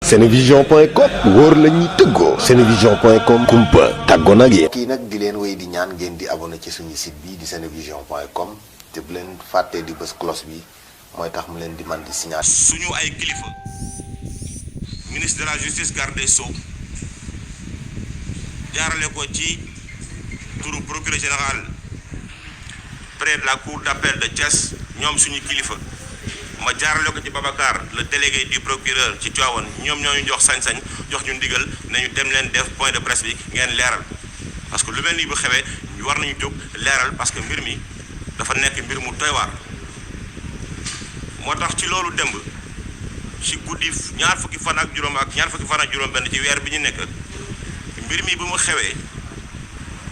Senevision.com wóor la ñuy tëggoo. Senevision.com kumpa tàggoo nag yéen. kii nag di leen wéy di ñaan ngeen di abonné ci suñu site bi di Senevision.com te bu leen fàttee di bës cloche bi mooy tax mu leen di man di signaler. suñu ay kilifa ministre de la justice garde des Sceaux jaarale ko ci turu procureur général près de la cour d'appel de Thiès ñoom suñu kilifa ma jaarale ko ci Babacar le délégué du procureur ci Tivaouane ñoom ñoo ñu jox sañ-sañ jox ñu ndigal nañu dem leen def point de presse bi ngeen leeral parce que lu mel nii bu xewee war nañu jóg leeral parce que mbir mi dafa nekk mbir mu doy waar moo tax ci loolu démb ci guddi ñaar fukki fan ak juróom benn ci weer bi ñu nekk mbir mi bu mu xewee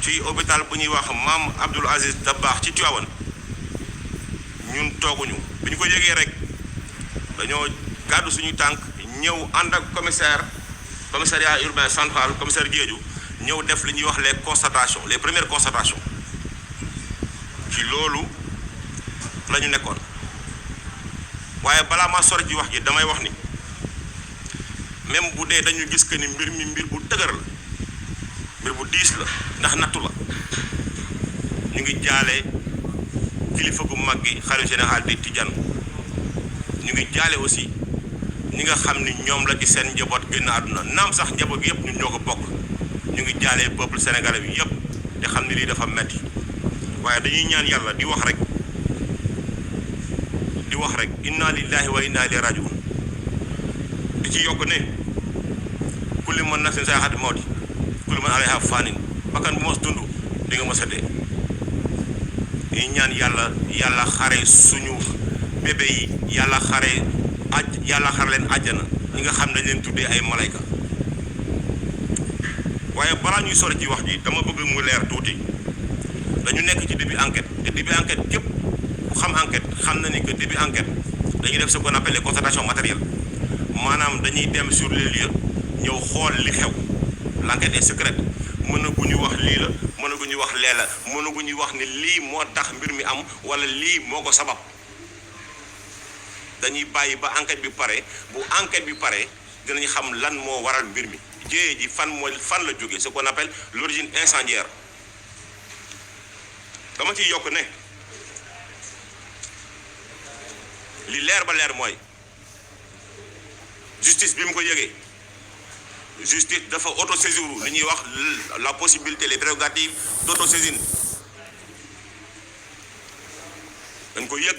ci hôpital bu ñuy wax Maam Abdoul Aziz Dabakh ci Tivaouane ñun tooguñu bi ñu ko yëgee rek dañoo gàddu suñu tànk ñëw ànd ak commissariat urbain central commissaire Diédhiou ñëw def li ñuy wax les premières constatations ci loolu la ñu nekkoon waaye balaa maa sori ci wax ji damay wax ni même bu dee dañu gis que ni mbir mi mbir bu dëgër la mbir bu diis la ndax nattu la ñu ngi jaale kilifa gu mag gi xalifa général di Tidiane ñu ngi jaale aussi ñi nga xam ni ñoom la ci seen njaboot génn àdduna naam sax njaboot gi yëpp ñun ñoo ko bokk ñu ngi jaale peuple sénégalais bi yëpp te xam ni lii dafa metti waaye dañuy ñaan yàlla di wax rek inna lillahi wa inna ilayhi rajiun di ci yokk ne kulli man nafsin zaa'iqatul mawti kullu man alayha faanin bakkan bu mos dund di nga mos a dee ñuy ñaan yàlla xare suñu bébé yi yàlla xare leen àjjana ñi nga xam ne dañ leen tuddee ay malayka waaye balaa ñuy sori ci wax ji dama bëgg mu leer tuuti dañu nekk ci début enquête te début enquête képp ku xam enquête xam na ni que début enquête dañuy def ce qu'on appelle les constatations matérielles maanaam dañuy dem sur les lieux ñëw xool li xew l'enquête est secrète mënaguñu wax lii la mënaguñu wax lee la mënaguñu wax ni lii moo tax mbir mi am wala lii moo ko sabab dañuy bàyyi ba enquête bi pare bu enquête bi pare dinañ xam lan moo waral mbir mi jéye ji fan la jógee ce qu'on appelle l'origine incendiaire dama ciy yokk ne li leer ba leer mooy justice bi mu ko yëgee justice dafa autosaisir li ñuy wax la possibilité les prérogatives d'autosaisine dañ ko yëg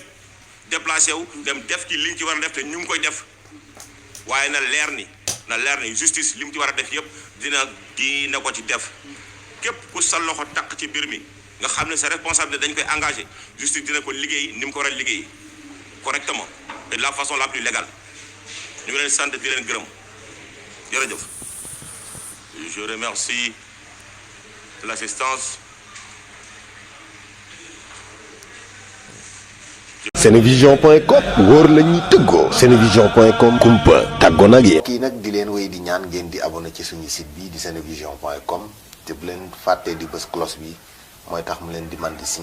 déplacé wu dem def ci liñ ci war a def te ñu ngi koy def waaye na leer ni justice li mu ci war a def yëpp dina ko ci def képp ku sa loxo takk ci mbir mi nga xam ne sa responsabilité dañ koy engagé justice dina ko liggéey ni mu ko war a liggéey correctement et de la façon la plus légale ñu ngi leen sant di leen gërëm jërëjëf. Je remercie l'assistance. Senevision.com wóor la ñuy tëggoo. Senevision.com kumpa tàggoo nag yéen. kii nag di leen wéy di ñaan ngeen di abonné ci suñu site bi di Senevision.com te bu leen fàttee di bës cloche bi mooy tax mu leen di man di signaler.